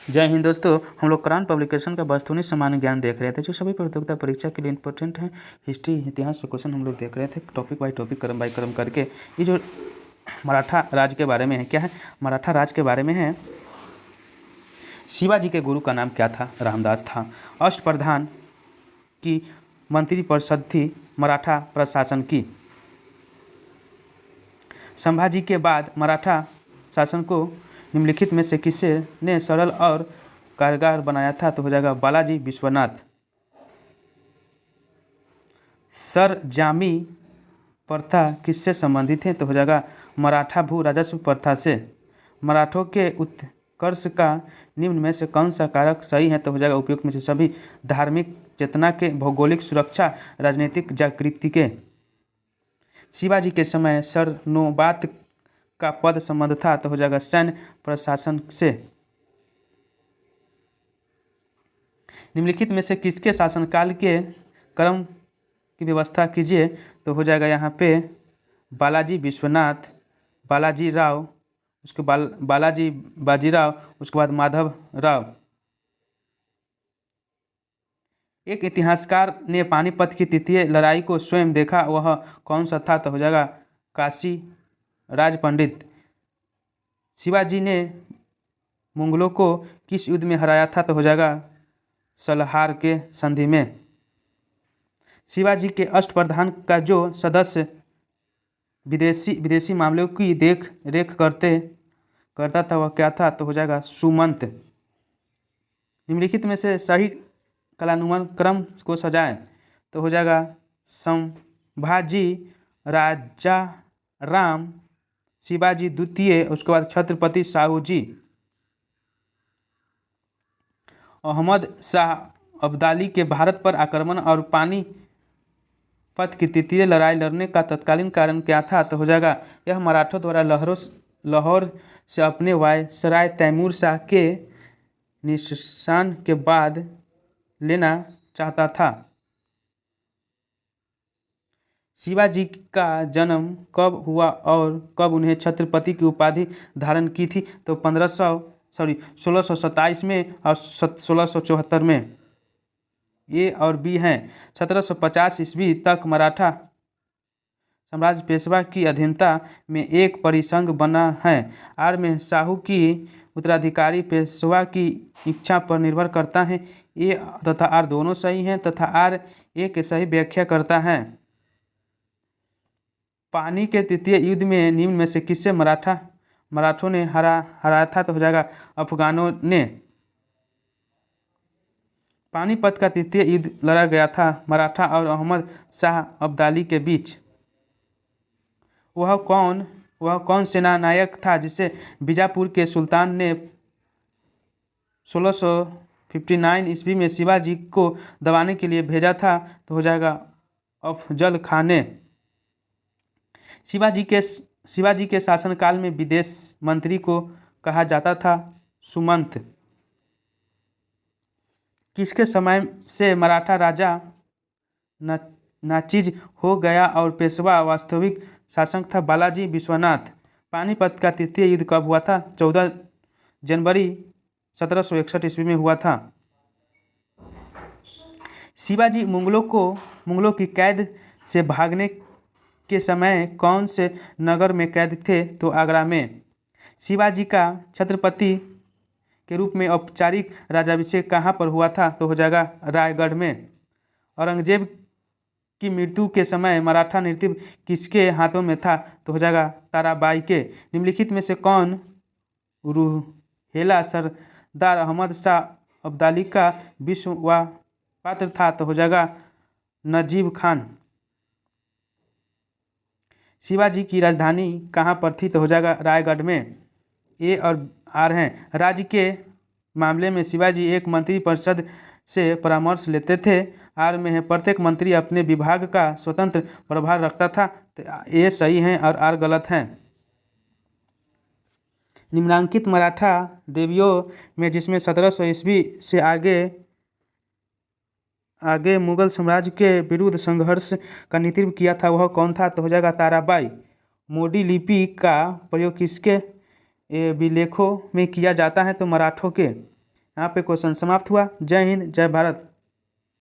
जय हिंद दोस्तों। हम लोग क्रांत पब्लिकेशन का वस्तुनिष्ठ सामान्य ज्ञान देख रहे थे जो सभी प्रतियोगिता परीक्षा के लिए इंपॉर्टेंट है। हिस्ट्री इतिहास से क्वेश्चन हम लोग देख रहे थे टॉपिक बाय टॉपिक क्रम बाय क्रम करके। ये जो मराठा राज के बारे में है, क्या है मराठा राज के बारे में है। शिवाजी के गुरु का नाम क्या था? रामदास था। अष्टप्रधान की मंत्रिपरिषद थी मराठा प्रशासन की। संभाजी के बाद मराठा शासन को निम्नलिखित में से किसे ने सरल और कारगर बनाया था? तो हो जाएगा बालाजी विश्वनाथ। सरजामी प्रथा किससे संबंधित है? तो हो जाएगा मराठा भू राजस्व प्रथा से। मराठों के उत्कर्ष का निम्न में से कौन सा कारक सही है? तो हो जाएगा उपयुक्त में से सभी। धार्मिक चेतना के, भौगोलिक सुरक्षा, राजनीतिक जागृति के। शिवाजी के समय सरनोबात का पद संबंध था? तो हो जाएगा सैन्य प्रशासन से। निम्नलिखित में से किसके शासनकाल के क्रम की व्यवस्था कीजिए? तो हो जाएगा यहाँ पे बालाजी विश्वनाथ, बालाजी राव, उसके बाद बालाजी बाजीराव, उसके बाद माधव राव। एक इतिहासकार ने पानीपत की तृतीय लड़ाई को स्वयं देखा, वह कौन सा था? तो हो जाएगा काशी राज पंडित। शिवाजी ने मुगलों को किस युद्ध में हराया था? तो हो जाएगा सलहार के संधि में। शिवाजी के अष्टप्रधान का जो सदस्य विदेशी मामलों की देख रेख करता था वह क्या था? तो हो जाएगा सुमंत। निम्नलिखित में से सही कालानुमान क्रम को सजाएं। तो हो जाएगा संभाजी राजा राम, शिवाजी द्वितीय, उसके बाद छत्रपति शाहू जी। अहमद शाह अब्दाली के भारत पर आक्रमण और पानीपत की तृतीय लड़ाई लड़ने का तत्कालीन कारण क्या था? तो हो जाएगा यह मराठों द्वारा लाहौर से अपने वायसराय तैमूर शाह के निशान के बाद लेना चाहता था। शिवाजी का जन्म कब हुआ और कब उन्हें छत्रपति की उपाधि धारण की थी? तो 1627 में और 1674 में। ए और बी हैं। 1750 ईस्वी तक मराठा साम्राज्य पेशवा की अधीनता में एक परिसंघ बना है। आर में शाहू की उत्तराधिकारी पेशवा की इच्छा पर निर्भर करता है। ए तथा आर दोनों सही हैं तथा आर ए के सही व्याख्या करता है। पानी के तृतीय युद्ध में निम्न में से किससे मराठों ने हराया था? तो हो जाएगा अफगानों ने। पानीपत का तृतीय युद्ध लड़ा गया था मराठा और अहमद शाह अब्दाली के बीच। वह कौन सेनानायक था जिसे बीजापुर के सुल्तान ने 1659 ईस्वी में शिवाजी को दबाने के लिए भेजा था? तो हो जाएगा अफजल खान ने। शिवाजी के शासनकाल में विदेश मंत्री को कहा जाता था सुमंत। किसके समय से मराठा राजा नाचीज हो गया और पेशवा वास्तविक शासक था? बालाजी विश्वनाथ। पानीपत का तृतीय युद्ध कब हुआ था? 14 जनवरी 1761 ईस्वी में हुआ था। शिवाजी मुगलों की कैद से भागने के समय कौन से नगर में कैद थे? तो आगरा में। शिवाजी का छत्रपति के रूप में औपचारिक राज्याभिषेक कहाँ पर हुआ था? तो हो जाएगा रायगढ़ में। औरंगजेब की मृत्यु के समय मराठा नेतृत्व किसके हाथों में था? तो हो जाएगा ताराबाई के। निम्नलिखित में से कौन रूहेला सरदार अहमद शाह अब्दाली का विश्वास था? तो हो जाएगा नजीब खान। शिवाजी की राजधानी कहाँ पर थी? तो हो जाएगा रायगढ़ में। ए और आर हैं। राज्य के मामले में शिवाजी एक मंत्रिपरिषद से परामर्श लेते थे। आर में है प्रत्येक मंत्री अपने विभाग का स्वतंत्र प्रभार रखता था। तो ए सही हैं और आर गलत हैं। निम्नांकित मराठा देवियों में जिसमें 1700 ईस्वी से आगे मुगल साम्राज्य के विरुद्ध संघर्ष का नेतृत्व किया था वह कौन था? तो हो जाएगा ताराबाई। मोडी लिपि का प्रयोग किसके विलेखों में किया जाता है? तो मराठों के। यहाँ पे क्वेश्चन समाप्त हुआ। जय हिंद, जय भारत।